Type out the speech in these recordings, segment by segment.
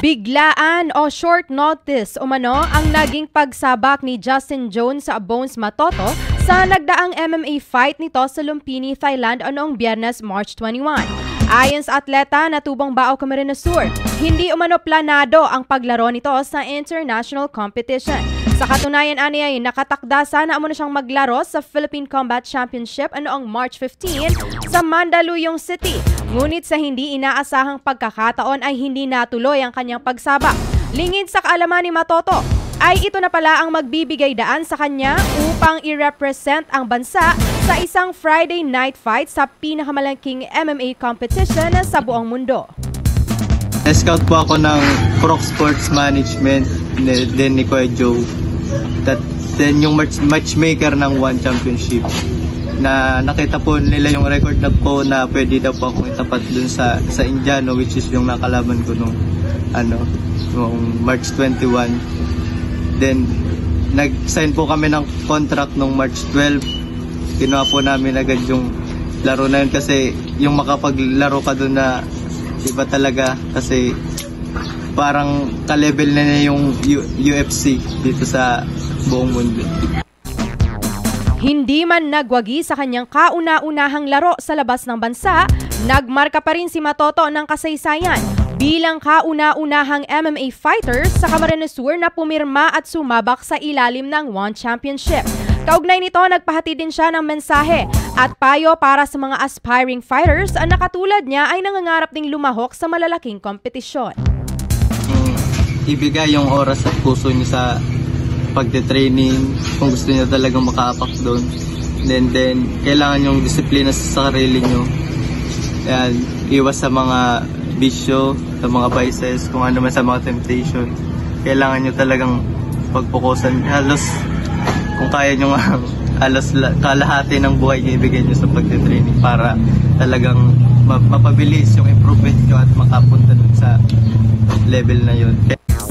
Biglaan o short notice umano ang naging pagsabak ni Justin Jones sa Bones Matoto sa nagdaang MMA fight nito sa Lumpini, Thailand noong Biyernes, March 21. Ayon sa atleta na tubong Bao Camarines Sur, hindi umano planado ang paglaro nito sa international competition. Sa katunayan ay nakatakda sana umano siyang maglaro sa Philippine Combat Championship noong March 15 sa Mandaluyong City. Ngunit sa hindi inaasahang pagkakataon ay hindi natuloy ang kanyang pagsabak. Lingid sa kaalaman ni Matoto, ay ito na pala ang magbibigay daan sa kanya upang i-represent ang bansa sa isang Friday night fight sa pinakamalaking MMA competition sa buong mundo. Na-scout po ako ng Croc Sports Management, then ni Kuya Joe. Then yung matchmaker ng One Championship. Na nakita po nila yung record na po na pwede daw po akong itapat dun sa Indiano, which is yung nakalaban ko nung March 21. Then nag-sign po kami ng contract nung March 12. Kinuha po namin agad yung laro na yun kasi yung makapaglaro ka dun na iba talaga kasi parang ka-level na niya yung UFC dito sa buong mundo. Hindi man nagwagi sa kanyang kauna-unahang laro sa labas ng bansa, nagmarka pa rin si Matoto ng kasaysayan bilang kauna-unahang MMA fighter sa Camarines Sur na pumirma at sumabak sa ilalim ng One Championship. Kaugnay nito, nagpahati din siya ng mensahe at payo para sa mga aspiring fighters na katulad niya ay nangangarap ding lumahok sa malalaking kompetisyon. Ibigay yung oras at puso niyo sa pagte-training kung gusto niyo talagang makaapak doon. Then kailangan yung disiplina sa sarili niyo. Yan, iwas sa mga bisyo, sa mga vices, kung ano man sa mga temptation. Kailangan niyo talagang pagpokusan. Halos kung kaya niyo nga halos kalahati ng buhay niyo ibigay niyo sa pagte-training para talagang mapabilis yung improvement niyo at makapunta dun sa level na yun.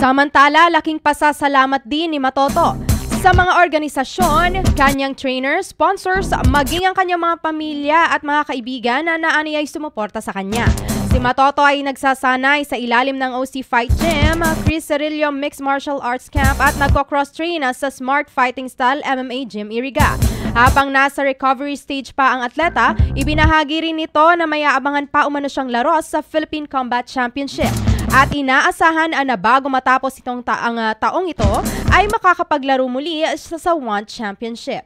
Samantala, laking pasasalamat din ni Matoto sa mga organisasyon, kanyang trainers, sponsors, maging ang kanyang mga pamilya at mga kaibigan na naaniyay sumuporta sa kanya. Si Matoto ay nagsasanay sa ilalim ng OC Fight Gym, Chris Cirillo Mixed Martial Arts Camp at nagko-cross-train sa Smart Fighting Style MMA Gym Iriga. Habang nasa recovery stage pa ang atleta, ibinahagi rin nito na may aabangan pa umano siyang laro sa Philippine Combat Championship. At inaasahan na bago matapos itong taong ito ay makakapaglaro muli sa One Championship.